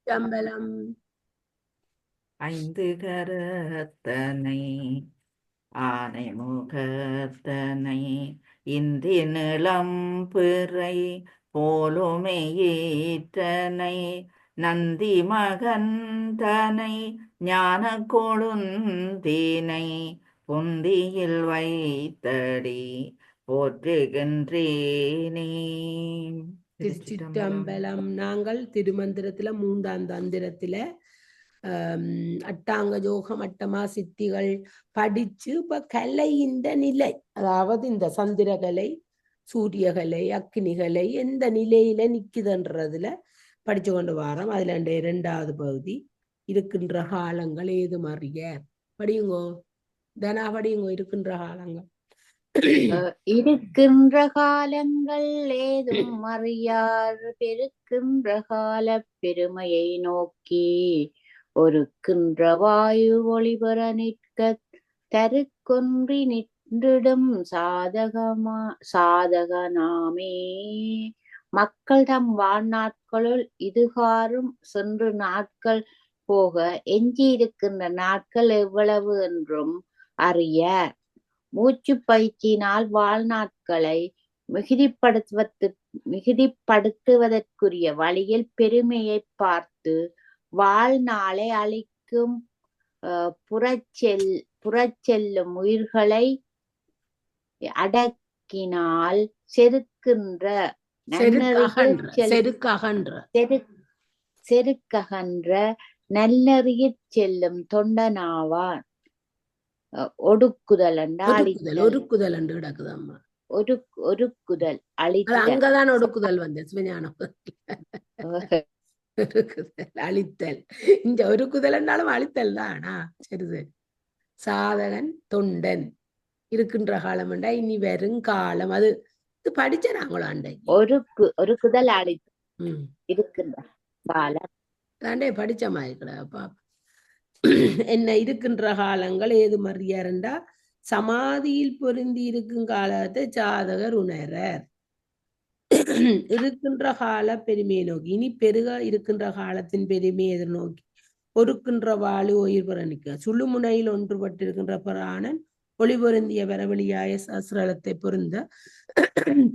சம்பளம் ஐந்து கரத்தனை ஆனை முகத்தனை இந்தி நிலம் பிறை போலுமே ஈற்றனை நந்தி மகந்தனை ஞான கொழுந்தீனை பொந்தியில் வைத்தடி போற்றுகின்றேனே. திருச்சிற்றம்பலம். திருச்சிற்றம்பலம். நாங்கள் திருமந்திரத்துல 3ஆம் தந்திரத்துல அட்டாங்க யோகம் அட்டமா சித்திகள் படிச்சு இப்ப கலையின் நிலை, அதாவது இந்த சந்திரகலை சூரியகலை அக்னிகலை எந்த நிலையில நிக்குதுன்றதுல படிச்சு கொண்டு வரோம். அதுல 2வது பகுதி இருக்கின்ற காலங்கள் ஏதும் அறிய படியுங்கோ. தனா படியுங்கோ. இருக்கின்ற காலங்கள் இருக்கின்ற காலங்கள் ஏதும் அறியார் பெருக்கின்ற கால பெருமையை நோக்கி ஒருக்கின்ற வாயு ஒளிபெற நிற்க தருக்கொன்றி நின்றிடும் சாதகனாமே. மக்கள் தம் வாழ்நாட்களுள் இதுகாரும் சென்று நாட்கள் போக எஞ்சியிருக்கின்ற நாட்கள் எவ்வளவு என்றும் அறியார். மூச்சு பயிற்சியினால் வாழ்நாட்களை மிகுதிப்படுத்துவதற்குரிய வழியில் பெருமையை பார்த்து வாழ்நாளை அளிக்கும் புறச்செல்லும் உயிர்களை அடக்கினால் செருக்ககன்ற நல்லறியச் செல்லும் தொண்டனாவான். ஒடுக்குதல் ஒருக்குதல் என்று கிடக்குதம்மா. ஒருக்குதல் அங்கதான் ஒடுக்குதல் வந்து சிவஞானம் அழித்தல். இந்த ஒருக்குதல் என்றாலும் அழித்தல் தானா? சரி சரி. சாதகன் தொண்டன் இருக்கின்ற காலம் என்றா இனி வரும் காலம். அது படிச்ச நாங்களும் அண்டை ஒருக்குதல் அழித்து இருக்கின்ற காலம் தாண்டே படிச்ச மாதிரி கிடப்பா. என்ன இருக்கின்ற காலங்கள் ஏது மறியாருண்டா சமாதியில் பொருந்தி இருக்கும் காலத்தை சாதகர் உணரர். இருக்கின்ற கால பெருமையை நோக்கி இனி பெருக இருக்கின்ற காலத்தின் பெருமையை எதிர்நோக்கி ஒருக்கின்ற வாழு உயிர் பெற நிற்க சுழுமுனையில் ஒன்றுபட்டிருக்கின்ற பிராணன் ஒளி பொருந்திய வரவழியாய சஸ்ரலத்தை பொருந்த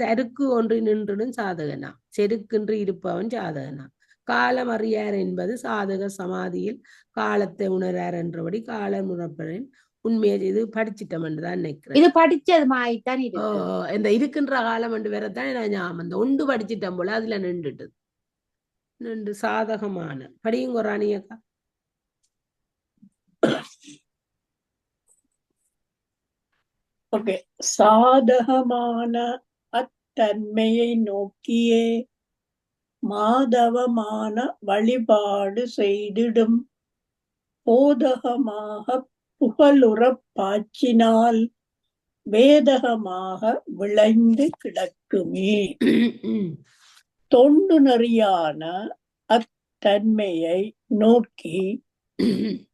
தருக்கு ஒன்று நின்றுடும் சாதகனா. செருக்கின்றி இருப்பவன் சாதகனா. காலம் அறியார் என்பது சாதக சமாதியில் காலத்தை உணரார் என்றபடி காலம் உணர்ப்பவன் உண்மையை இது படிச்சிட்டோம் என்றுதான் நினைக்கிறேன். இது படிச்சது மாய்தான் இந்த இருக்கின்ற காலம் என்று வேறத்தான் நான் ஞாபகம் இந்த ஒன்று படிச்சிட்டோம் போல அதுல நின்று சாதகமான படியுங்க ராணியக்கா. ஓகே. சாதகமான அத்தன்மையை நோக்கியே மாதவமான வழிபாடு செய்திடும் போதகமாக புகழுறப் பாய்ச்சினால் வேதகமாக விளைந்து கிடக்குமே. தொண்டு நெறியான அத்தன்மையை நோக்கி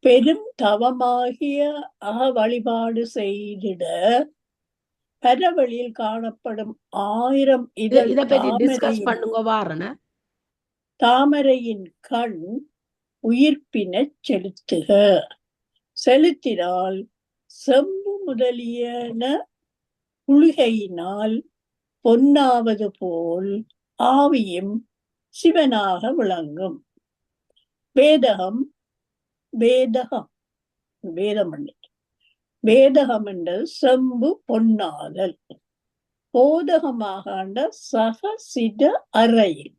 பெரும் தவமாகிய வழிபாடு செய்திட பரவழியில் காணப்படும் 1000 தாமரையின் கண் உயிர்ப்பினச் செலுத்துக. செலுத்தினால் செம்பு முதலியன புழுகையினால் பொன்னாவது போல் ஆவியும் சிவனாக விளங்கும். வேதகம் என்றது செம்பு பொன்னாதல். போதகமாக சகசிர அறையில்.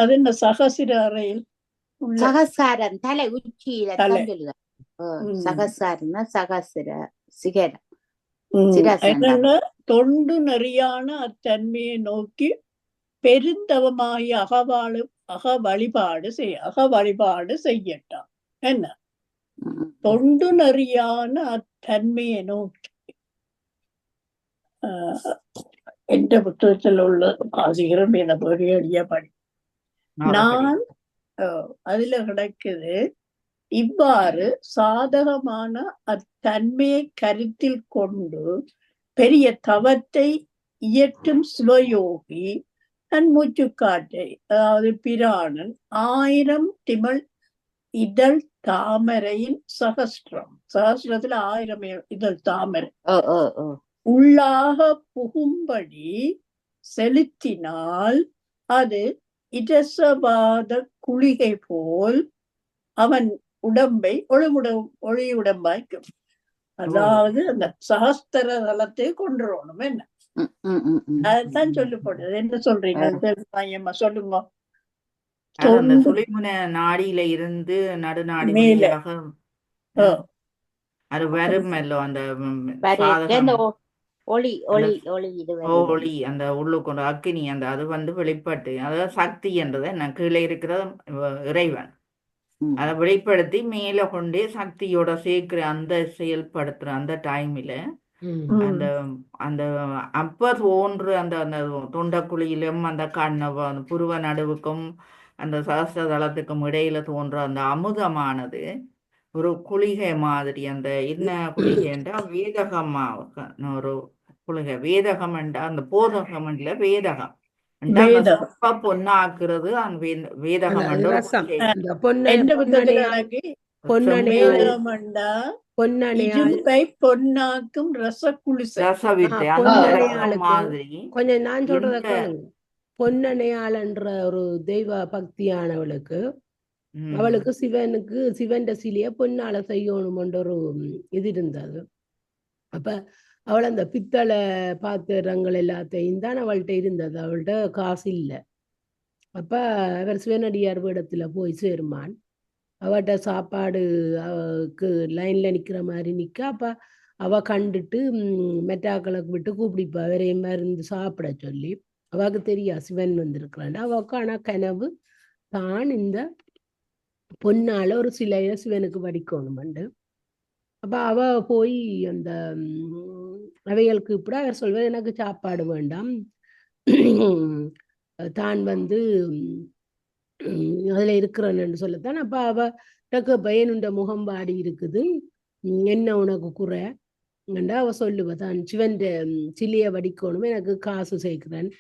அது என்ன சகசிர அறையில்? சகசாரம் தலை உச்சியில சகசாரம் சகசிர சிகரம். தொண்டு நெறியான அத்தன்மையை நோக்கி பெருந்தவமாகிய வழிபாடு செய்யட்டான். என்ன தொண்டு நெறியான அத்தன்மையை நோக்கி என்ற புத்தகத்தில் உள்ள வாசிக்கிறோம். என பொறியடிய படி நான் அதுல கிடக்குது. இவ்வாறு சாதகமான அத்தன்மையை கருத்தில் கொண்டு பெரிய தவத்தை இயற்றும் சிவயோகி தன்மூச்சு காற்றை, அதாவது பிராணன் 1000 திமிழ் இதழ் தாமரையின் சகஸ்ரத்துல 1000 இதழ் தாமரை உள்ளாக புகும்படி செலுத்தினால் அது இரசவாத குளிகை போல் அவன் உடம்பை ஒளியுடம்பாய்க்கும். அதாவது அந்த சகஸ்திர தலத்தை கொண்டுறணும். என்ன அதுதான் சொல்லப்படுது. என்ன சொல்றீங்க? சொல்லுங்க. அந்த சுழிமுனை நாடியில இருந்து நடுநாடி மேல. வழியாக அது வரும் அந்த சாதகம் ஒளி அந்த உள்ளுக்கொண்டு அக்கினி அந்த அது வெளிப்பட்டு அதாவது சக்தி என்றது என்ன கீழே இருக்கிற இறைவன் அதை வெளிப்படுத்தி மேல கொண்டே சக்தியோட சேர்க்கிற அந்த செயல்படுத்துற அந்த டைம்ல அந்த அந்த அப்ப தோன்று அந்த அந்த தொண்டக்குழியிலும் அந்த அந்த புருவ நடுவுக்கும் அந்த சகஸ்ர தளத்துக்கும் இடையில தோன்ற அந்த அமுதமானது ஒரு குளிகை மாதிரி. அந்த என்ன குளிகை என்றால் வேதகமா ஒரு குளிகை. வேதகம் என்றால் அந்த போதகம் இல்ல வேதகம் பொன்னாக்குறது வேதகம் பொன்னாக்கும் மாதிரி. கொஞ்சம் நான் சொல்றத கேளுங்க. பொன்னணையாள் என்ற ஒரு தெய்வ பக்தியானவளுக்கு அவளுக்கு சிவன் சிலைய பொன்னால செய்யணும் என்ற ஒரு இது இருந்தது. அப்ப அவள் அந்த பித்தளை பாத்திரங்கள் எல்லாத்தையும் தான் அவள்கிட்ட இருந்தது. அவள்கிட்ட காசு இல்லை. அப்ப அவர் சிவனடியார் இடத்துல போய் சேருமான். அவட்ட சாப்பாடு லைன்ல நிக்கிற மாதிரி நிக்க. அப்ப அவ கண்டுட்டு மெட்டாக்களுக்கு விட்டு கூப்பிடிப்பா அவரையும் மருந்து சாப்பிட சொல்லி. அவளுக்கு தெரியா சிவன் வந்திருக்கிறான். அவக்கு ஆனா கனவு தான் இந்த பொன்னால ஒரு சிலைய சிவனுக்கு வடிக்கணும்ண்டு. அப்ப அவ போய் அந்த அவைகளுக்கு இப்படி அவர் சொல்வார், எனக்கு சாப்பாடு வேண்டாம், தான் அதுல இருக்கிறேன்னு சொல்லத்தான். அப்ப அவ பயனுண்ட முகம் வாடி இருக்குது, என்ன உனக்கு குறை அவ சொல்லுவ, தான் சிவன் சிலைய வடிக்கணும், எனக்கு காசு சேர்க்கிறேன்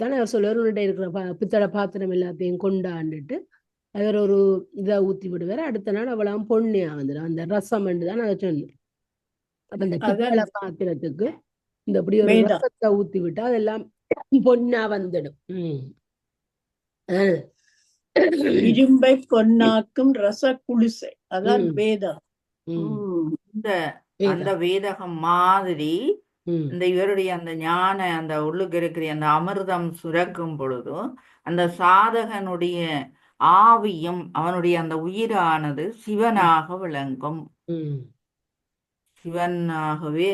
தானே அவர் சொல்லுவார். உன்னிட்ட இருக்கிற பித்தளை பாத்திரம் எல்லாத்தையும் கொண்டாண்டுட்டு அவர் ஒரு இதை ஊத்தி விடுவார். அடுத்த நாள் அவளாம் பொண்ணியா வந்துடும். அந்த ரசம் தான் அதை சொன்னேன். அப்ப இந்த பித்தளை பாத்திரத்துக்கு இந்த இப்படி ஒரு ரசத்தை ஊத்தி விட்டா அதெல்லாம் பொண்ணா வந்துடும். இரும்பை பொன்னாக்கும் ரச குளிசை, அதான் வேதம். அந்த வேதகம் மாதிரி இந்த இவருடைய அந்த ஞான அந்த உள்ளுக்கு இருக்கிற அந்த அமிர்தம் சுரக்கும் பொழுதும் அந்த சாதகனுடைய ஆவியும் அவனுடைய அந்த உயிரானது சிவனாக விளங்கும். சிவனாகவே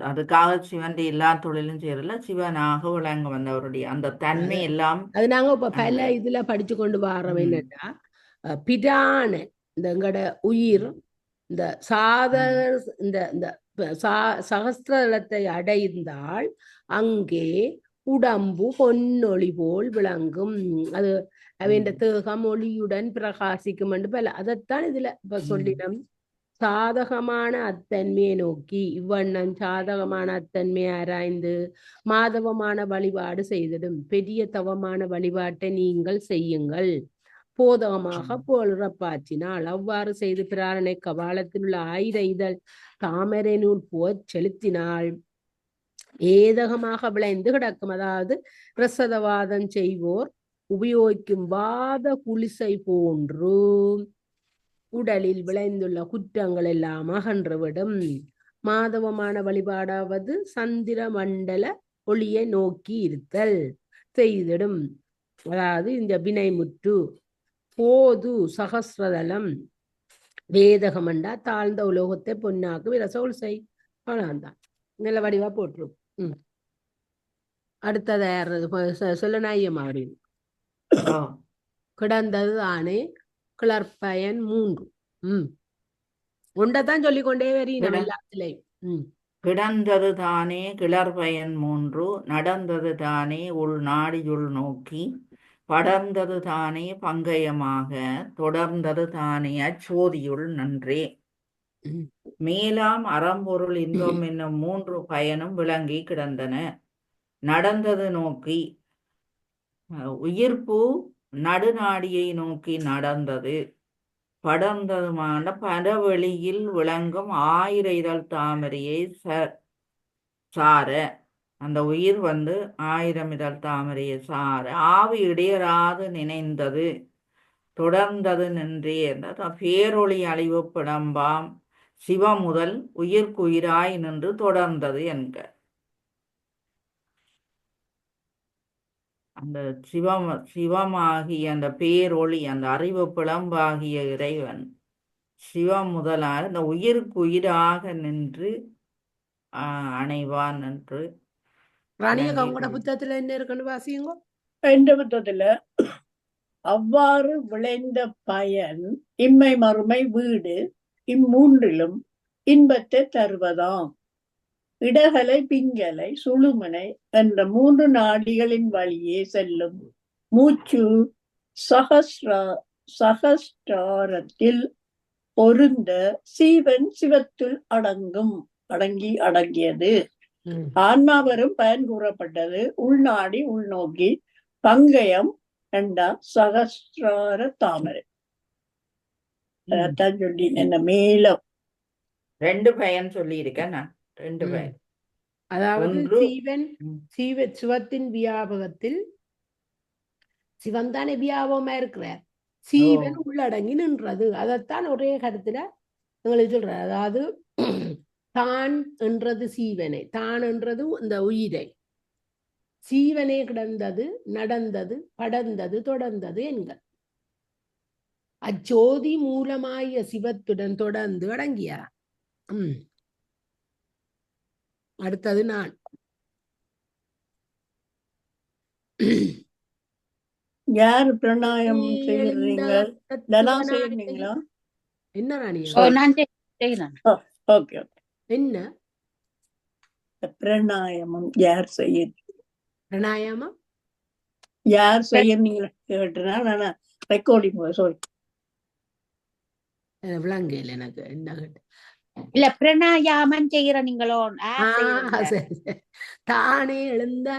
அதுக்காக சிவன் எல்லா தொழிலும் செய்யறதுல சிவனாக விளங்கும். அந்த அவருடைய அந்த தன்மை எல்லாம் அது நாங்க இப்ப பல இதுல படிச்சு கொண்டு வரோம். என்னன்னா பிரான இந்த எங்கட உயிர் இந்த இந்த சகஸ்திரத்தை அடைந்தால் அங்கே உடம்பு பொன்னொளி போல் விளங்கும். அது அவன் தேகம் ஒளியுடன் பிரகாசிக்கும் என்று பல. அதைத்தான் இதுல இப்ப சொல்லிடம். சாதகமான அத்தன்மையை நோக்கி இவ்வண்ணம் சாதகமான அத்தன்மையை ஆராய்ந்து மாதவமான வழிபாடு செய்திடும். பெரிய தவமான வழிபாட்டை நீங்கள் செய்யுங்கள். போதகமாக புலரப்பாற்றினால் அவ்வாறு செய்து பிராரணை கபாலத்தில் உள்ள 1000 இதழ் தாமரை நூல் போய் செலுத்தினால் ஏதகமாக விளைந்து கிடக்கும். அதாவது பிரசதவாதம் செய்வோர் உபயோகிக்கும் வாத குளிசை போன்று உடலில் விளைந்துள்ள குற்றங்கள் எல்லாம் அகன்றுவிடும். மாதவமான வழிபாடாவது சந்திர மண்டல ஒளியை நோக்கி இருத்தல் செய்திடும். அதாவது இந்த வினைமுற்று போது சகஸ்ரதலம் வேதகமண்டா தாழ்ந்த உலோகத்தை பொன்னாக்கு விரசோல் செய். அவ்வளவுதான், நல்ல வடிவா போட்டுரும். அடுத்தது சொல்ல நாயம் அப்படின்னு கிடந்தது ஆனே கிளர்பயன் 3 ஒன்றதான் சொல்லிக்கொண்டே வரீங்க எல்லாத்திலையும். கிடந்தது தானே கிளர்பயன் 3 நடந்தது தானே உள் நாடியுள் நோக்கி படர்ந்தது தானே பங்கயமாக தொடர்ந்தது தானே அச்சோதியுள் நன்றே. மேலாம் அறம்பொருள் இன்பம் என்னும் 3 பயனும் விளங்கி கிடந்தன. நடந்தது நோக்கி உயிர்ப்பு நடுநாடியை நோக்கி நடந்தது. படர்ந்ததுமான பரவெளியில் விளங்கும் 1000 இதழ் தாமரையை சார, அந்த உயிர் 1000 இதழ் தாமரையை சார ஆவி இடையராது நினைந்தது. தொடர்ந்தது நின்றே பேரொளி அழிவு பிடம்பாம் சிவமுதல் உயிர்க்குயிராய் நின்று தொடர்ந்தது என்க. அந்த சிவமாகிய அந்த பேரொளி, அந்த அறிவு பிளம்பாகிய இறைவன் சிவமுதலாக இந்த உயிருக்கு உயிராக நின்று அணைவான் என்று. ராணியக்கா, உங்களோட புத்தகத்துல என்ன இருக்குன்னு வாசியுங்க. என்ற புத்தகத்துல அவ்வாறு விளைந்த பயன் இம்மை மறுமை வீடு இம்மூன்றிலும் இன்பத்தை தருவதாம். இடகலை பிங்கலை சுழுமுனை என்ற 3 நாடிகளின் வழியே செல்லும் மூச்சு சகஸ்ராரத்தில் பொருந்த சீவன் சிவத்துள் அடங்கியது. ஆன்மாவரும் பயன் கூறப்பட்டது. உள்நாடி உள்நோக்கி பங்கயம் என்றா சகஸ்ரார தாமரை. அதான் சொல்லி என்ன மேலும் 2 பயன் சொல்லி இருக்கேன் நான். 2 பயன். அதாவது சிவத்தின் வியாபகத்தில் சிவன் தானே வியாபகமா இருக்கிறார், சீவன் உள்ளடங்கி நின்றது. அதைத்தான் ஒரே கருத்துல எங்களுக்கு சொல்ற. அதாவது தான் என்றது சீவனை, தான் என்றது இந்த உயிரை, சீவனே கிடந்தது, நடந்தது, படர்ந்தது, தொடர்ந்தது என்க. அச்சோதி மூலமாய சிவத்துடன் தொடர்ந்து அடங்கியார். அடுத்தது நான். யார் பிரணாயம் செய்யறீங்க? என்ன ராணியா? என்ன பிரணாயமம் யார் செய்ய? பிரணாயாமம் யார் செய்யறீங்களா கேட்டுனா நான் ரெக்கார்டிங் சாரி விளங்கல எனக்கு. என்ன கேட்டு இல்ல பிரணாயாமம் செய்யற நீங்களோ? தானே எழுந்த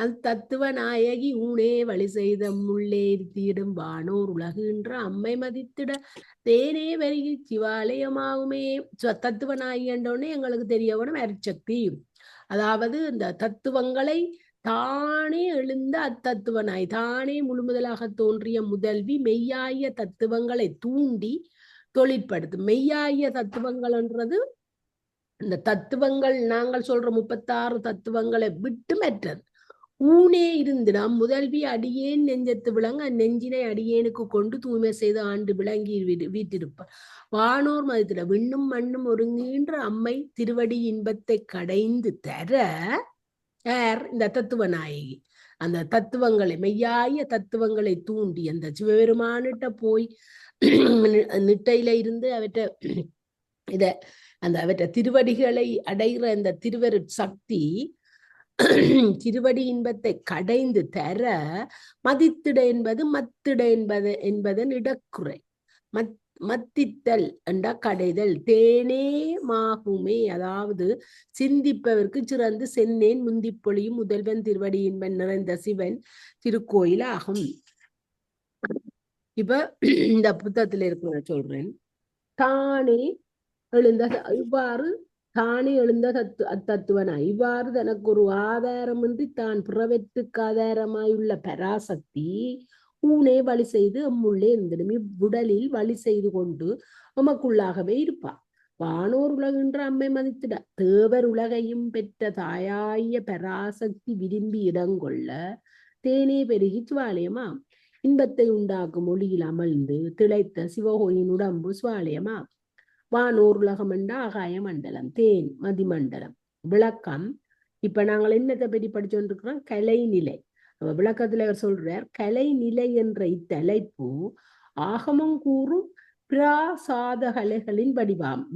அந்த தத்துவ நாயகி ஊனே வழி செய்த முள்ளே இருத்தியிடும் வானோர் உலகுன்ற அம்மை மதித்திட தேனே வருகி சிவாலயமாகுமே. தத்துவ நாயகி என்றோடனே எங்களுக்கு தெரியவனும் அரிசக்தி. அதாவது இந்த தத்துவங்களை தானே எழுந்த அத்தத்துவனாய் தானே முழுமுதலாக தோன்றிய முதல்வி மெய்யாய தத்துவங்களை தூண்டி தொழிற்படுத்தும். மெய்யாய தத்துவங்கள் என்றது இந்த தத்துவங்கள் நாங்கள் சொல்ற 36 தத்துவங்களை விட்டு மற்றது. ஊனே இருந்து நாம் முதல்வி அடியேன் நெஞ்சத்து விளங்க நெஞ்சினை அடியேனுக்கு கொண்டு தூய்மை செய்து ஆண்டு விளங்கி வீட்டிருப்பார். வானோர் மதத்தில விண்ணும் மண்ணும் ஒருங்கின்ற அம்மை திருவடி இன்பத்தை கடைந்து தர இந்த தத்துவ நாயகி. அந்த தத்துவங்களை மெய்யாய தத்துவங்களை தூண்டி அந்த சிவபெருமானிட்ட போய் நிட்டையில இருந்து அவற்றை திருவடிகளை அடைகிற அந்த திருவரு சக்தி திருவடி இன்பத்தை கடைந்து தர மதித்திட என்பது மத்திட என்பதன் இடக்குறை. மத்தித்தல் என்ற கடைதல் தேனே மாகுமே. அதாவது சிந்திப்பவர்க்கு சிறந்து சென்னேன் முந்திப்பொழியும் முதல்வன் திருவடி இன்பன் நிறைந்த சிவன் திருக்கோயில் ஆகும். இப்ப இந்த புத்தகத்துல இருக்கு சொல்றேன். தானே எழுந்த இவ்வாறு தானே எழுந்த அத்தத்துவனாய் இவ்வாறு தனக்கு ஒரு ஆதாரமின்றி தான் பிறவற்றுக்கு ஆதாரமாயுள்ள பராசக்தி ஊனே வழி செய்து எம்முள்ளே இருந்திடும். இவ்வுடலில் வழி செய்து கொண்டு எமக்குள்ளாகவே இருப்பார். வானோர் உலகின்ற அம்மை மதித்திட தேவர் உலகையும் பெற்ற தாயாய பராசக்தி விரும்பி இடங்கொள்ள தேனே பெருகி சுவாலயமா. இன்பத்தை உண்டாக்கும் ஒளியில் அமர்ந்து திளைத்த சிவகோயின் உடம்பு சுவாலயமா. வானோர் உலகம் என்ற ஆகாய மண்டலம், தேன் மதிமண்டலம். விளக்கம். இப்ப நாங்கள் என்னத்தை பற்றி படிச்சோன்றிருக்கிறோம்? கலைநிலை. விளக்கத்துல அவர் சொல்றார், கலைநிலை என்ற இத்தலைப்பு ஆகமம் கூறும் பிராசாத கலைகளின்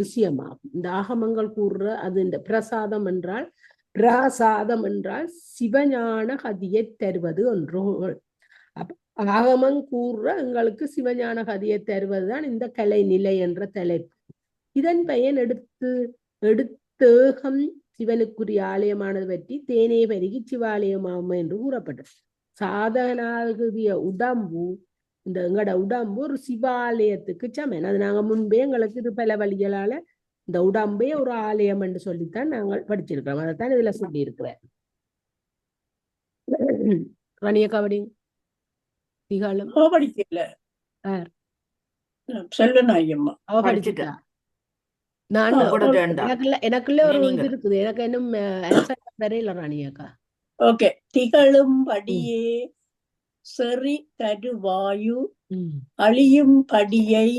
விஷயமாகும். இந்த ஆகமங்கள் கூறுற அது இந்த பிரசாதம் என்றால் பிராசாதம் என்றால் சிவஞான கதியை தருவது ஒன்று. ஆகமம் கூறுற எங்களுக்கு சிவஞான கதியை தருவதுதான் இந்த கலைநிலை என்ற தலைப்பு. இதன் பயன் எடுத்தேகம் சிவனுக்குரிய ஆலயமானது பற்றி தேனே பெருகி சிவாலயமாகும் என்று கூறப்பட்டது. சாதகனாகிய உடம்பு, இந்த எங்கட உடம்பு ஒரு சிவாலயத்துக்கு சமன். அது நாங்க முன்பே எங்களுக்கு இது பல வழிகளால இந்த உடம்பே ஒரு ஆலயம் என்று சொல்லித்தான் நாங்கள் படிச்சிருக்கிறோம். அதைத்தான் இதுல சொல்லி இருக்கிறேன். ரணிய கபடி திகாலம் படிக்கல யார்? செல்வநாயகம்மா அவ படிச்சுட்டா. படிச்சுட்டா. நான் கூட வேண்டாம். எனக்குள்ள ஒரு நீங்க. இது இருக்குது. எனக்கு இன்னும் answer வரையில ராணியக்கா. ஓகே. திகழும்படியே செறி தருவாயு அழியும்படியை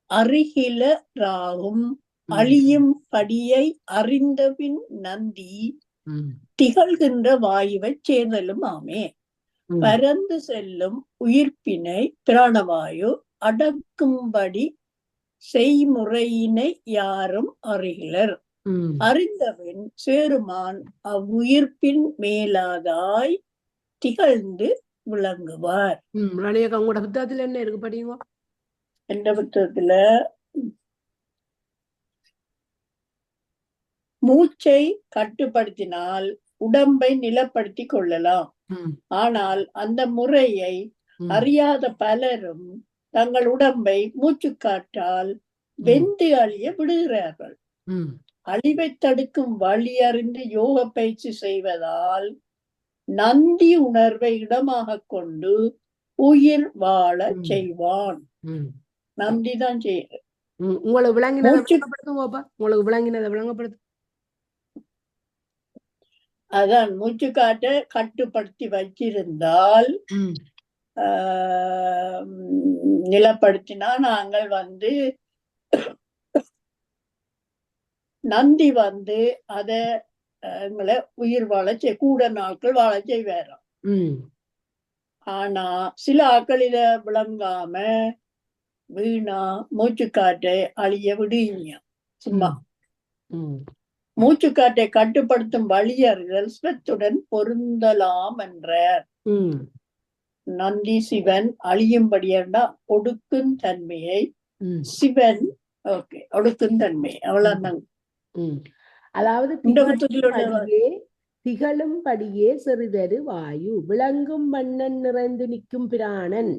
அருகிலராகும் அழியும் படியை அறிந்தபின் நந்தி திகழ்கின்ற வாயுவைச் சேர்தலும் ஆமே. பரந்து செல்லும் உயிர்ப்பினை பிராணவாயு அடக்கும்படி செய்முறையினை யாரும் அறிகிலர். அறிந்தபின் சேருமான் அவ்வுயிர்ப்பின் மேலாதாய் திகழ்ந்து விளங்குவார். ராணியக்கா உங்களோட புத்தகத்துல என்ன இருக்கு படிங்க? என்ற புத்தகத்துல மூச்சை கட்டுப்படுத்தினால் உடம்பை நிலப்படுத்தி கொள்ளலாம். ஆனால் அந்த முறையை அறியாத பலரும் தங்கள் உடம்பை மூச்சு காற்றால் வெந்து அழிய விடுகிறார்கள். அழிவை தடுக்கும் வழி அறிந்து யோக பயிற்சி செய்வதால் நந்தி உணர்வை இடமாக கொண்டு உயிர் வாழ செய்வான். நந்தி தான் செய்யுது. உங்களுக்கு விளங்கினதை விளங்கப்படுத்தும். அதான் மூச்சு காற்றை கட்டுப்படுத்தி வச்சிருந்தால் நிலப்படுத்தினா நாங்கள் நந்தி அத எங்களை உயிர் வாழ கூட நாட்கள் வாழ செய்வாராம். ஆனா சில ஆட்கள் இத விளங்காம வீணா மூச்சு காற்றை அழிய விடுவீங்க. சும்மா மூச்சுக்காற்றை கட்டுப்படுத்தும் வழி அறிதல் சிவத்துடன் பொருந்தலாம் என்றார். நந்தி சிவன் அழியும்படியா ஒடுக்கும் தன்மையை சிவன் ஒடுக்கும் தன்மை அவ்வளவுதான். அதாவது திகழும்படியே சிறிதரு வாயு விளங்கும் வண்ணன் நிறைந்து நிற்கும் பிராணன்.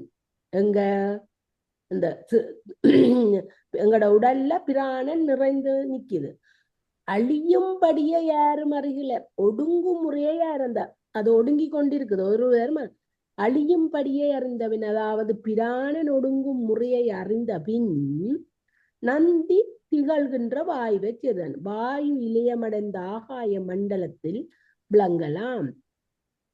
எங்கட உடல்ல பிராணன் நிறைந்து நிக்குது. அழியும்படியே யாரும் அறிகில. ஒடுங்கும் முறையே யாருந்த அது ஒடுங்கி கொண்டிருக்குது. ஒருவர் அழியும்படியே அறிந்தபின், அதாவது பிராணன் ஒடுங்கும் முறையை அறிந்த பின் நந்தி திகழ்கின்ற வாயுவை சேர்ந்தன். வாயு இளையமடைந்த ஆகாய மண்டலத்தில் விளங்கலாம்.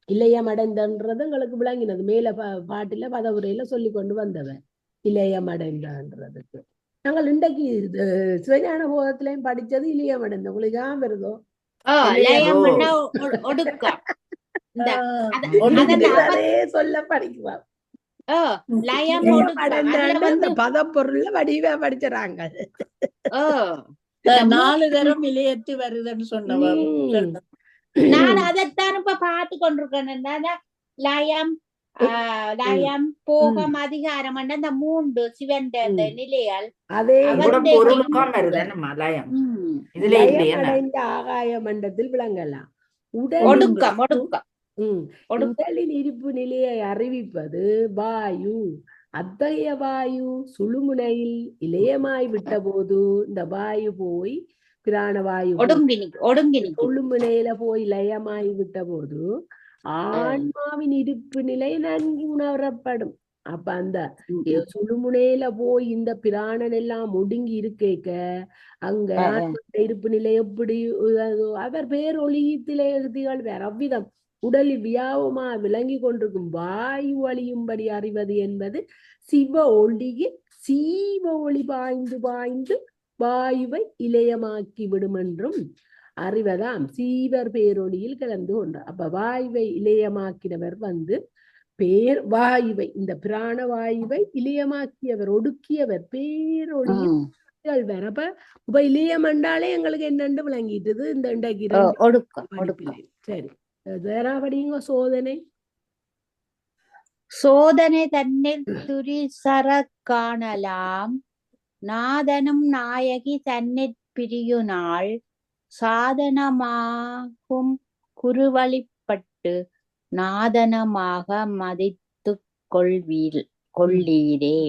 இளையமடைந்தன்றது எங்களுக்கு விளங்கினது மேல பாட்டுல பதவுரையில சொல்லி கொண்டு வந்தவன் இளையமடைந்தன்றதுக்கு. நாங்கள் இன்றைக்கு சிவஞான போதத்திலையும் படிச்சது இளையமடைந்த. உங்களுக்கு ஏன் வருதோ சொல்ல படிக்குவா. பதப்பொருள்ல வடிவா படிச்சுறாங்க. 4 தரம் இளையத்து வருதுன்னு சொன்னவா. நான் அதைத்தான் இப்ப பார்த்து கொண்டிருக்கேன். லயம் லயம் போகம் அதிகாரம் அந்த 3 சிவன் நிலையால் ஆகாய மண்டலத்தில் விளங்கலாம். உடலின் இருப்பு நிலையை அறிவிப்பது வாயு. அத்தகைய வாயு சுழுமுனையில் இளையமாய் விட்ட போது இந்த வாயு போய் பிராணவாயு சுழுமுனையில போய் லயமாய் விட்ட போது ஆன்மாவின் இருப்பு நிலை நன்கு உணரப்படும். அப்ப அந்த சுழுமுனையில போய் இந்த பிராணன் எல்லாம் ஒடுங்கி இருக்க அங்க இருப்பு நிலை எப்படி அவர் பேரொழியத்திலே வேற அவ்விதம் உடலில் வியாபமா விளங்கி கொண்டிருக்கும் வாயு அழியும்படி அறிவது என்பது சிவ ஒளியில் சீவ ஒளி பாய்ந்து பாய்ந்து வாயுவை இளையமாக்கி விடும் என்றும் அறிவதாம். சீவர் பேரொளியில் கலந்து கொண்டார். அப்ப வாயுவை இளையமாக்கினவர் வாயுவை இந்த பிராண வாயுவை இளையமாக்கியவர் ஒடுக்கியவர் பேரொளியில். அப்ப இளையம் என்றாலே எங்களுக்கு என்னண்டு விளங்கிட்டது இந்த சரி. வேறாபடிங்க சோதனை தன்னில் துரிசர காணலாம். நாதனும் நாயகி தன்னிற் பிரியுநாள் சாதனமாகும் குருவழிப்பட்டு நாதனமாக மதித்துக் கொள்ளீரே.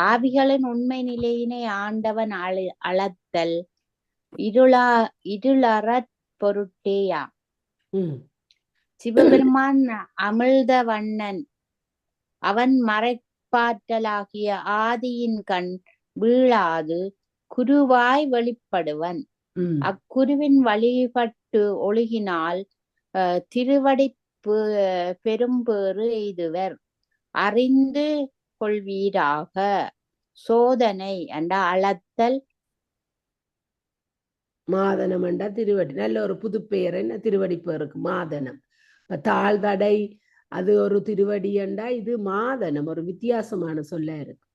ஆவிகளின் உண்மை நிலையினை ஆண்டவன் அளத்தல் இருளறற் பொருட்டேயாம். சிவபெருமான் அமிழ்தவண்ணன் அவன் மறைப்பாற்றலாகிய ஆதியின் கண் வீழாது குருவாய் வெளிப்படுவன். அக்குருவின் வழிபட்டு ஒழுகினால் திருவடி பெரும்பேறு எய்துவர். அறிந்து கொள்வீராக. சோதனை என்ற அளத்தல் மாதனம் என்றா திருவடி. நல்ல ஒரு புது பெயர் என்ன திருவடி பேருக்கு மாதனம். தாழ்தடை அது ஒரு திருவடி என்றா இது மாதனம், ஒரு வித்தியாசமான சொல்ல இருக்கு.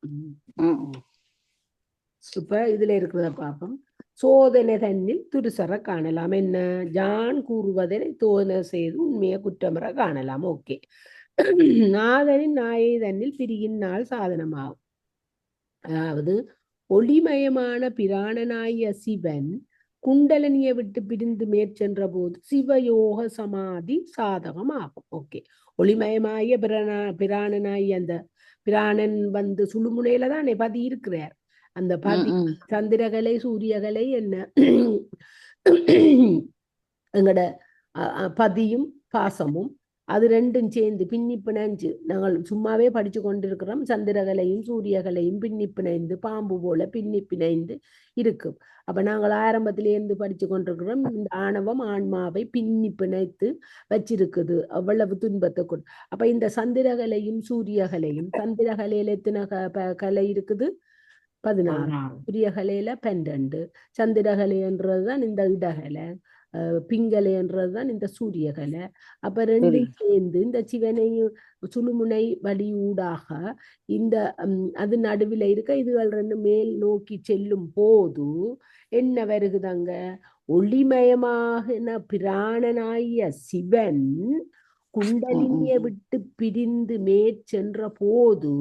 இப்ப இதுல இருக்கிறத பார்ப்போம். சோதனை தன்னில் துரிசற காணலாம். என்ன ஜான் கூறுவதனை தோதனை செய்து உண்மையை குற்றமற காணலாம். ஓகே. நாதனின் நாயை தன்னில் பிரியின் நாள் சாதனமாகும். அதாவது ஒளிமயமான பிராணனாய சிவன் குண்டலனியை விட்டு பிரிந்து மேற்சென்ற போது சிவயோக சமாதி சாதகமாகும். ஓகே. ஒளிமயமாய பிராணனாய் அந்த பிராணன் வந்து சுழுமுனையில தானே பதி இருக்கிறார். அந்த பதி சந்திரகலை சூரியகலை என்ன எங்கட பதியும் பாசமும் அது ரெண்டும் சேர்ந்து பின்னி பிணைஞ்சு நாங்கள் சும்மாவே படிச்சு கொண்டிருக்கிறோம். சந்திரகலையும் சூரியகலையும் பின்னி பிணைந்து பாம்பு போல பின்னி பிணைந்து இருக்கும். அப்ப நாங்கள் ஆரம்பத்திலேருந்து படிச்சு கொண்டிருக்கிறோம். இந்த ஆணவம் ஆன்மாவை பின்னி பிணைத்து வச்சிருக்குது, அவ்வளவு துன்பத்தை கொண்டு. அப்ப இந்த சந்திரகலையும் சூரியகலையும், சந்திரகலையில எத்தனை கலை இருக்குது? 16. சூரியகலையில 12. சந்திரகலைன்றதுதான் இந்த இடகலை, பிங்கலை என்றதுதான் இந்த சூரியகலை. அப்ப ரெண்டும் சேர்ந்து இந்த சிவனையும் சுழுமுனை வழியூடாக இந்த அது நடுவில் இருக்க இதுகள் ரெண்டு மேல் நோக்கி செல்லும் போது என்ன வருகுதாங்க? ஒளிமயமாக பிராணனாய சிவன் குண்டலினியை விட்டு பிரிந்து மேற்சென்ற போது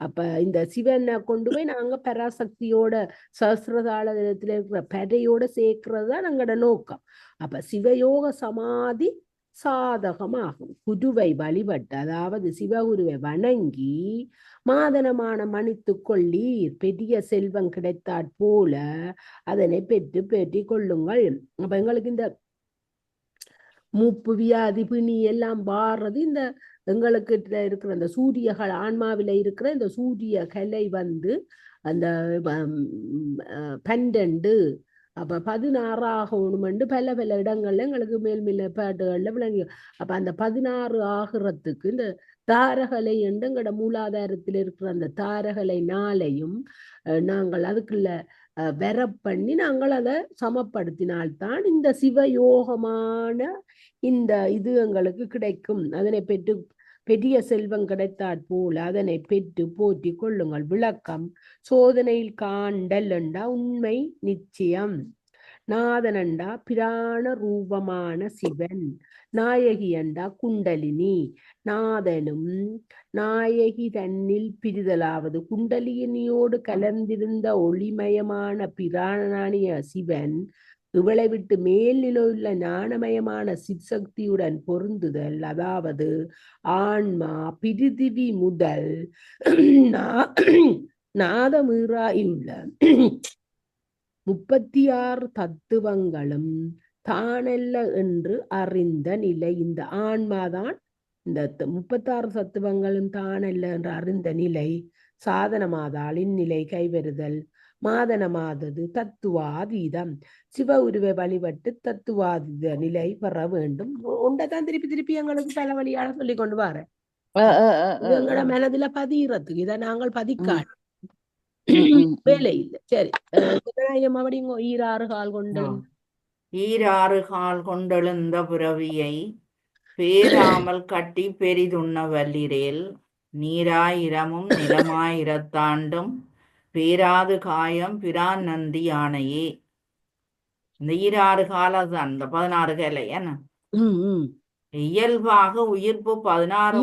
அப்ப இந்த சிவனை கொண்டு போய் நாங்க பராசக்தியோட சஹஸ்ரதாளத்துல இருக்கிற படையோட சேர்க்கிறது தான் எங்களோட நோக்கம். அப்ப சிவயோக சமாதி சாதகமாகும். குருவை வழிபட்டு, அதாவது சிவகுருவை வணங்கி மாதனமான மணித்து கொள்ளீர். பெரிய செல்வம் கிடைத்தாற் போல அதனை பெற்று பெற்றி கொள்ளுங்கள். அப்ப எங்களுக்கு இந்த மூப்பு வியாதி பிணி எல்லாம் வாடுறது இந்த எங்களுக்கு இருக்கிற அந்த சூரியகள் ஆன்மாவில இருக்கிற இந்த சூரிய கலை வந்து அந்த 12 அப்ப 16 ஆகணுமெண்டு பல பல இடங்கள்ல எங்களுக்கு மேல்மில்ல பாட்டுகள்ல விளங்கி. அப்ப அந்த 16 ஆகிறதுக்கு இந்த தாரகலை என்று எங்களோட மூலாதாரத்தில் இருக்கிற அந்த தாரகலை நாளையும் நாங்கள் அதுக்குள்ள வர பண்ணி நாங்கள் அதை சமப்படுத்தினால்தான் இந்த சிவயோகமான இந்த இது எங்களுக்கு கிடைக்கும். அதனை பெற்று பெரிய செல்வம் கிடைத்தாற் போல அதனை பெற்று போற்றி கொள்ளுங்கள். விளக்கம்: சோதனையில் காண்டல் என்றா உண்மை நிச்சயம். நாதனண்டா பிராண ரூபமான சிவன். நாயகி என்றா குண்டலினி. நாதனும் நாயகி தன்னில் பிரிதலாவது குண்டலினியோடு கலந்திருந்த ஒளிமயமான பிராணனானிய சிவன் இவளை விட்டு மேல்நிலையுள்ள ஞானமயமான சிற்சக்தியுடன் பொருந்துதல். அதாவது ஆன்மா பிரிதிவி முதல் நாதமீறாயுள்ள 36 தத்துவங்களும் தானல்ல என்று அறிந்த நிலை. இந்த ஆன்மாதான் இந்த 36 தத்துவங்களும் தானல்ல என்று அறிந்த நிலை சாதனமாதாளின் நிலை கைவருதல். மாதனமாதது தத்துவாதீதம். சிவ உருவை வழிபட்டு தத்துவாதீத நிலை பெற வேண்டும். ஒன்றைதான் திருப்பி திருப்பி எங்களுக்கு பல வழியால சொல்லி கொண்டு வர எங்களோட மனதுல பதிகிறதுக்கு இதை நாங்கள் பதிக்காடு வேலை இல்லை. சரி, அப்படிங்க. ஈராறு கால் கொண்டு ஈராறு கால் கொண்டெழுந்த புறவியை பேராமல் கட்டி பெரிதுண்ண வல்லிரேல். நீராயிரமும் நிலமாயிரத்தாண்டும் பேராது காயம் பிரான் நந்தி யானையே. இந்த ஈராறு காலம் தான் இந்த 16 கலை என்ன இயல்பாக உயிர்ப்பு 16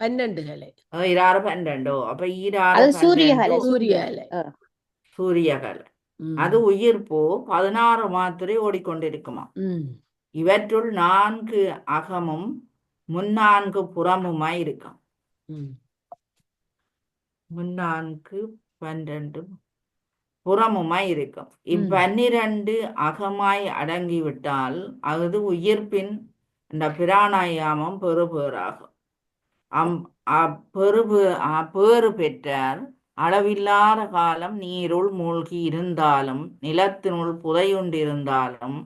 12 கலை. ஈராறு 12. அப்ப ஈராறு சூரியகலை. சூரியகலை அது உயிர்ப்போ 16 மாத்திரை ஓடிக்கொண்டிருக்குமா. இவற்றுள் 4 அகமும் 4 புறமுமாய் இருக்கும். 4 12 புறமுமாய் இருக்கும். 12 அகமாய் அடங்கிவிட்டால் அது உயிர்ப்பின் இந்த பிராணாயாமம் பெறுபேறாகும். பேறு பெற்றார் அளவில்லாத காலம் நீருள் மூழ்கி இருந்தாலும் நிலத்தினுள் புதையுண்டிருந்தாலும்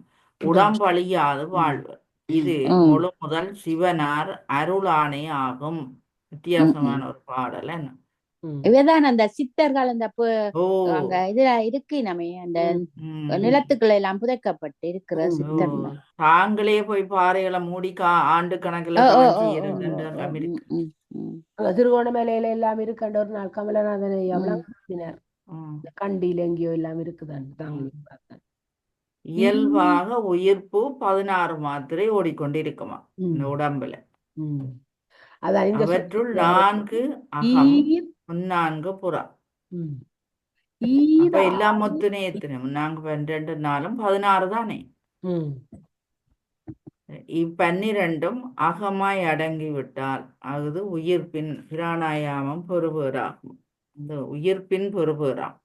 உடம்பழியாது வாழ்வர். இது முழு முதல் சிவனார் அருளானே ஆகும். வித்தியாசமான ஒரு பாடல். என்ன இவதான் அந்த சித்தர்கள் அந்த அங்க இதுல இருக்கு நம்ம அந்த நிலத்துக்களை எல்லாம் புதைக்கப்பட்டு இருக்கிற சித்தர்கள். தாங்களே போய் பாறைகளை மூடி ஆண்டு கணக்குல திருகோணமலையில எல்லாம் இருக்கின்ற ஒரு நாள் கமலநாதன் எவ்வளவு கண்டியில எங்கேயோ எல்லாம் இருக்குதான். இயல்பாக உயிர்ப்பு 16 மாத்திரை ஓடிக்கொண்டிருக்குமா இந்த உடம்புல. அவற்றுள் 4 அகம் 4 புறம். அப்ப எல்லாம் மொத்தனே எத்தனை 4 12 நாளும் 16 தானே. 12 அகமாய் அடங்கிவிட்டால் அது உயிர்ப்பின் பிராணாயாமம் பெறுபேறாகும். இந்த உயிர்ப்பின் பெறுபேறாம்.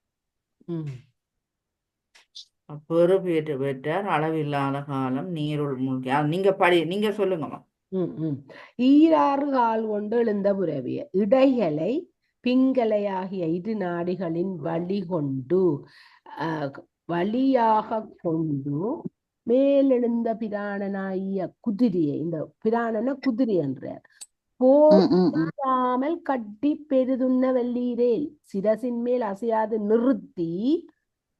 பெறு பெற்றார் அளவில்லாத காலம் நீருள் மூழ்கி. நீங்க சொல்லுங்கம்மா. ஈராறு கால் கொண்டு எழுந்த புறவிய இடைகளை பிங்கலையாகிய இரு நாடிகளின் வழியாக கொண்டு மேலெழுந்த பிராணனாகிய குதிரையை, இந்த பிராணன குதிரை என்றார், போடாமல் கட்டி பெரிதுண்ண வெள்ளீரேல் சிரசின் மேல் அசையாது நிறுத்தி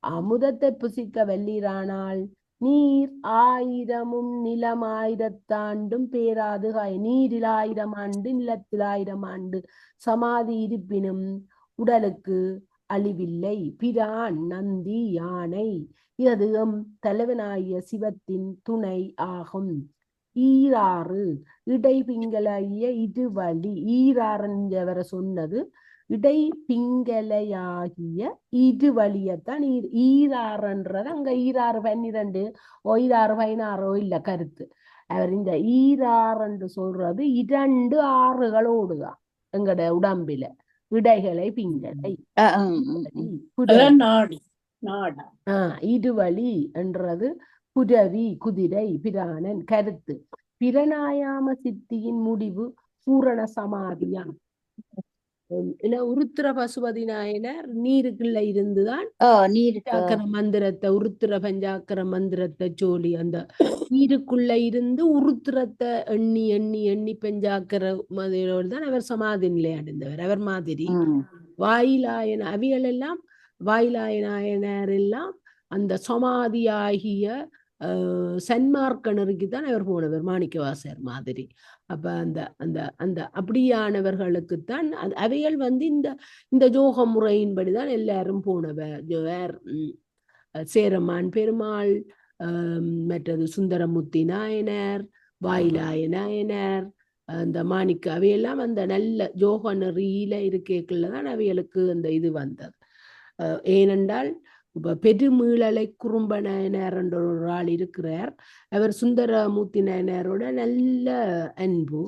அமுதத்தை புசிக்க வெள்ளீரானால் நீர் 1000 நிலம் 1000 பேராது நீரில் 1000 ஆண்டு நிலத்தில் 1000 ஆண்டு சமாதி இருப்பினும் உடலுக்கு அழிவில்லை. பிரான் நந்தி யானை இதுவும் தலைவனாகிய சிவத்தின் துணை ஆகும். ஈராறு இடை பிங்களைய இருவழி. ஈராறுவரை சொன்னது இடை பிங்கலையாகிய இருவழியத்தான் ஈராறுன்றது. அங்க 16 12 16 16 இல்ல கருத்து. அவர் இந்த ஈராறு என்று சொல்றது 2 ஆறுகளோடுதான் எங்கட உடம்பில இடைகளை பிங்கலை இருவழி என்றது புரவி குதிரை பிராணன் கருத்து. பிரணாயாம சித்தியின் முடிவு பூரண சமாதியான். உருத்திர பசுபதி நாயனர் நீருக்குள்ள இருந்துதான் பஞ்சாக்கர மந்திரத்தை உருத்திர பஞ்சாக்கர மந்திரத்தை சொல்லி அந்த நீருக்குள்ள இருந்து உருத்திரத்தை எண்ணி எண்ணி எண்ணி பஞ்சாக்கர மாதிரியோடு தான் அவர் சமாதி நிலை அடைந்தவர். அவர் மாதிரி வாயிலாயன அவிகள் எல்லாம் வாயிலாய நாயனர் எல்லாம் அந்த சமாதியாகிய சன்மார்க்கணருக்குதான் அவர் போனவர், மாணிக்கவாசர் மாதிரி. அப்ப அந்த அந்த அந்த அப்படியானவர்களுக்குத்தான் அவைகள் இந்த யோக முறையின்படிதான் எல்லாரும் போனவர். சேரமான் பெருமாள், மற்றது சுந்தரமூர்த்தி நாயனர், வாயிலாய நாயனர், அந்த மாணிக்க அவையெல்லாம் அந்த நல்ல யோக நெறியில இருக்கேக்குள்ளதான் அவைகளுக்கு அந்த இது வந்தது. ஏனென்றால் பெருமீழலை குறும்ப நாயனார் என்ற ஒரு ஆள் இருக்கிறார். அவர் சுந்தரமூர்த்தி நாயனாரோட நல்ல அன்பு,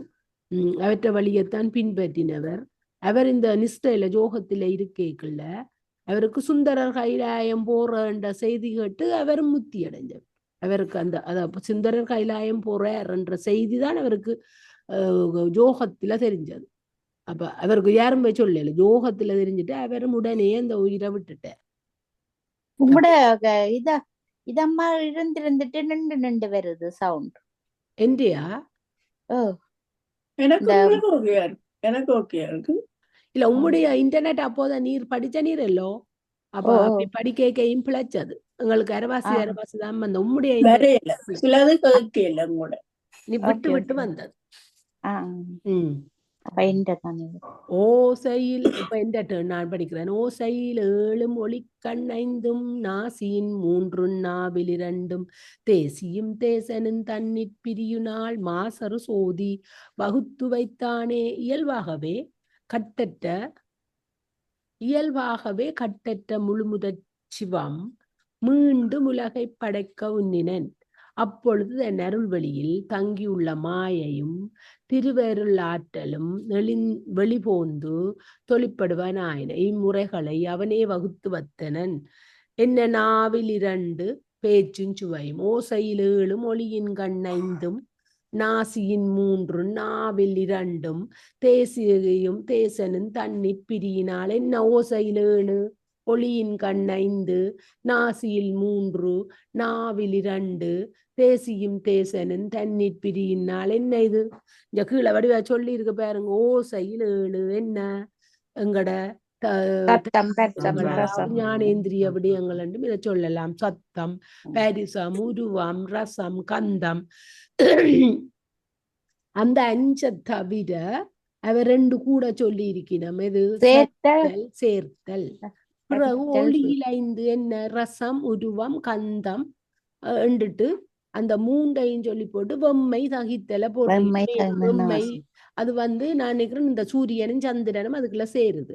அவற்றை வழியத்தான் பின்பற்றினவர். அவர் இந்த நிஷ்டையில யோகத்தில இருக்கேக்குள்ள அவருக்கு சுந்தரர் கைலாயம் போற செய்தி கேட்டு அவர் முத்தி அடைஞ்சவர். அவருக்கு அந்த சுந்தரர் கைலாயம் போறார் என்ற செய்தி தான் அவருக்கு யோகத்துல தெரிஞ்சது. அப்ப அவருக்கு யாரும் போய் சொல்லல, யோகத்துல தெரிஞ்சுட்டு அவரும் உடனே அந்த உயிரை விட்டுட்டார். இதம்மா இருந்துட்டு நின்று வருது சவுண்ட். எந்தியா எனக்கு ஓகே இருக்கு. இல்ல உங்களுடைய இன்டர்நெட் அப்போதான் நீர் படிச்ச நீர் இல்லோ, அப்ப அப்படி படிக்கையும் பிழைச்சது. உங்களுக்கு அரவாசி தான் வந்த உம்முடைய சிலது கேட்கல கூட நீ விட்டு விட்டு வந்தது. ஓசையில் இப்ப எந்த நான் படிக்கிறேன். ஓசையில் 7 ஒளிக்கண் 5 நாசியின் 3 நாவில் 2 தேசியும் தேசனும் தன்னிற் பிரியுநாள் மாசரு சோதி வகுத்து வைத்தானே. இயல்பாகவே கட்டற்ற முழுமுதற் சிவம் மீண்டும் உலகை படைக்க உண்ணினன். அப்பொழுது தன் அருள்வெளியில் தங்கியுள்ள மாயையும் திருவருள் ஆற்றலும் வெளிபோந்து தொழிற்படுவனாயின. இம்முறைகளை அவனே வகுத்து வத்தனன். என்ன நாவில் 2 பேச்சும் சுவையும், ஓசையில் 7 ஒளியின் கண் 5 நாசியின் 3 நாவில் 2 தேசியும் தேசனும் தண்ணீர் பிரியினால். என்ன ஓசையில் 7 ஒளியின் கண் 5 நாசியில் 3 நாவில் 2 தேசியும் தேசனும் தண்ணீர் பிரியினால். என்ன இது இந்த கீழே வடிவா சொல்லி இருக்கு பாருங்க. ஓசையில் 7 என்ன எங்கட ஞானேந்திரிய விடயங்கள் என்றும் இதை சொல்லலாம். சத்தம், பரிசம், உருவம், ரசம், கந்தம். அந்த 5 தவிர அவர் 2 கூட சொல்லி இருக்கிறோம். இது சேர்த்தல். பிறகு ஒளியில் 5 என்ன ரசம், உருவம், கந்தம் என்றுட்டு அந்த 3ஐயும் சொல்லி போட்டு வெம்மை தகித்தல போட்டு வெம்மை அது நான் நினைக்கிறேன் இந்த சூரியனும் சந்திரனும் அதுக்குள்ள சேருது.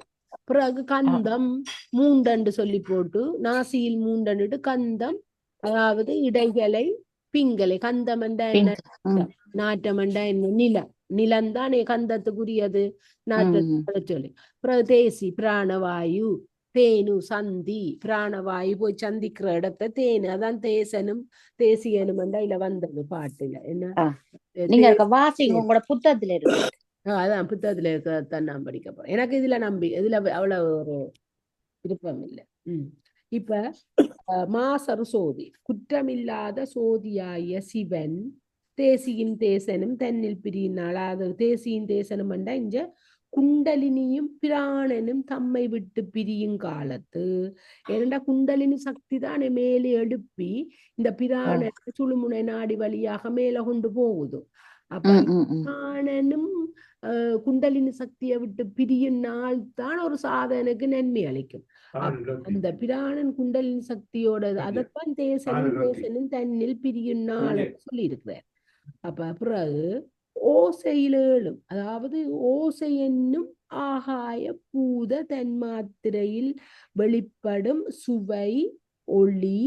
பிறகு கந்தம் 3 சொல்லி போட்டு நாசியில் 3 கந்தம், அதாவது இடைகளை பிங்களை. கந்தம் என்றா என்ன, நாட்டம் என்றா என்ன, நிலம்தான் கந்தத்துக்குரியது நாட்டத்தை சொல்லி. பிறகு தேசி பிராணவாயு, தேனு சந்தி, பிராணவாயு போய் சந்திக்கிற இடத்த தேனு, அதான் தேசனும் தேசியனும் இதுல வந்தது பாட்டுல. என்ன உங்களோட புத்தகத்துல இருக்கு. அதான் புத்தகத்துல இருக்கிறதான் நான் படிக்க போறேன். எனக்கு இதுல அவ்வளவு ஒரு விருப்பம் இல்லை. இப்ப மாசரு சோதி, குற்றமில்லாத சோதியாய சிவன் தேசியின் தேசனும் தன்னில் பிரியினால். அது தேசியின் தேசனும் என்றா இங்க குண்டலினியும் பிராணனும் தம்மை விட்டு பிரியும் காலத்து. ஏனென்றா குண்டலினி சக்தி தானே மேலே எழுப்பி இந்த பிராண சுழுமுனை நாடி வழியாக மேல கொண்டு போகுது. அப்ப பிராணனும் குண்டலினி சக்தியை விட்டு பிரியும் நாள் தான் ஒரு சாதனுக்கு நன்மை அளிக்கும். அந்த பிராணன் குண்டலினி சக்தியோட அதைத்தான் தேசனும் தன்னில் பிரியும் நாள் சொல்லி இருக்கிறார். அப்ப பிறகு ஓசையில் 7, அதாவது ஓசை என்னும் ஆகாய பூத தன்மாத்திரையில் வெளிப்படும் சுவை, ஒளி,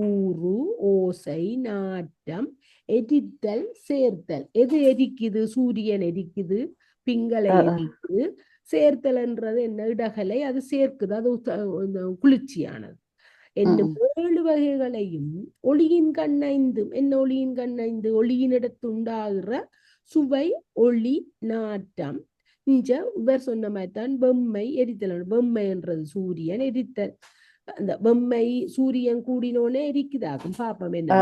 ஊறு, ஓசை, நாட்டம், எரித்தல், சேர்த்தல். எது எரிக்குது? சூரியன் எரிக்குது, பிங்களை எரிக்குது. சேர்த்தல் என்றது என்ன, இடகலை, அது சேர்க்குது, அது குளிர்ச்சியானது. என்னும் 7 வகைகளையும் ஒளியின் கண் 5. என்ன ஒளியின் கண் 5? ஒளியின் இடத்து உண்டாகிற சுவை, ஒளி, நாட்டம். இவர் சொன்ன மாதிரிதான் வெம்மை எரித்தல். வெம்மை என்றது சூரியன், எரித்தல் அந்த வெம்மை சூரியன் கூடினோனே எரிக்குதாகும். பாப்பம் என்ன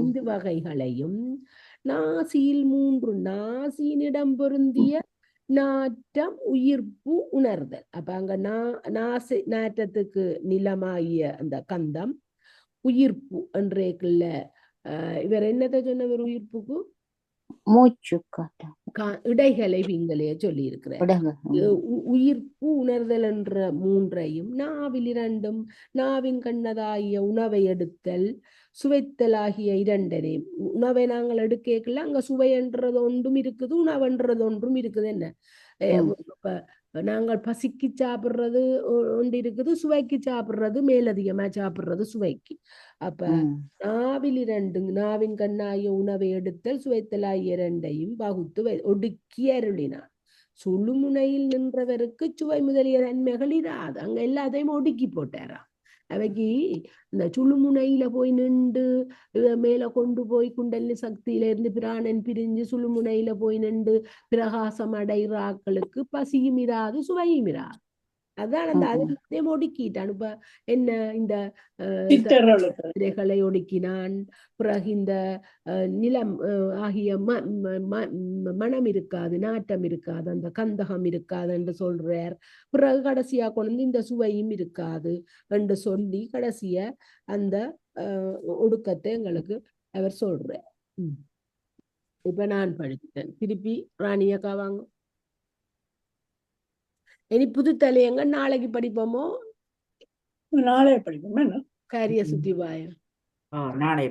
5 வகைகளையும் நாசியில் 3 நாசியினிடம் பொருந்திய நாட்டம், உயிர்ப்பு, உணர்தல். அப்ப அங்க நாட்டத்துக்கு நிலமாகிய அந்த கந்தம், உயிர்ப்பு என்றேக்குள்ள இவர் என்னத்தை சொன்னவர்? உயிர்ப்புக்கு மூச்சு இடைகளை பிங்களைய சொல்லி இருக்கிறார். உயிர்ப்பு, உணர்தல் என்ற 3ஐயும் நாவில் 2 நாவின் கண்ணதாகிய உணவை எடுத்தல், சுவைத்தல் ஆகிய 2ஐயும். உணவை நாங்கள் எடுக்கல, அங்க சுவை என்றது ஒன்றும் இருக்குது, உணவென்றது ஒன்றும் இருக்குது. என்ன நாங்கள் பசிக்கு சாப்பிடுறது ஒன்று இருக்குது, சுவைக்கு சாப்பிடுறது மேலதிகமா சாப்பிடுறது சுவைக்கு. அப்ப நாவில் 2 நாவின் கண்ணாகிய உணவை எடுத்தல், சுவைத்தல் ஆகிய 2ஐயும் வகுத்து ஒடுக்கி அருளினான். சுழுமுனையில் நின்றவருக்கு சுவை முதலிய தன்மைகள் இராது. அங்க எல்லாத்தையும் ஒடுக்கி போட்டாராம். அவைக்கு இந்த சுழுமுனையில போய் நின்று மேல கொண்டு போய் குண்டலினி சக்தியில இருந்து பிராணன் பிரிஞ்சு சுழுமுனையில போய் நின்று பிரகாசம் அடைகிற ஆக்களுக்கு பசியும் இராது, சுவையும் இராது. அதான் அந்த அதெல்லாத்தையும் ஒடுக்கிட்டான். இப்ப என்ன இந்த திரைகளை ஒடுக்கினான். பிறகு இந்த நிலம் ஆகிய மனம் இருக்காது, நாட்டம் இருக்காது, அந்த கந்தகம் இருக்காது என்று சொல்றார். பிறகு கடைசியா கொண்டு இந்த சுவையும் இருக்காது என்று சொல்லி கடைசிய அந்த ஒடுக்கத்தை எங்களுக்கு அவர் சொல்றார். இப்ப நான் படித்தேன். திருப்பி ராணியக்கா வாங்க. இனி புது தலையங்க நாளைக்கு படிப்போமோ? நாளை படிப்போம். காரிய சுத்திவாயம் நாளை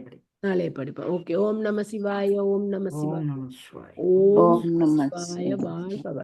படிப்போம். ஓகே. ஓம் நம சிவாய. ஓம் நம சிவாய. ஓம் நம சிவாய. வாழ்க.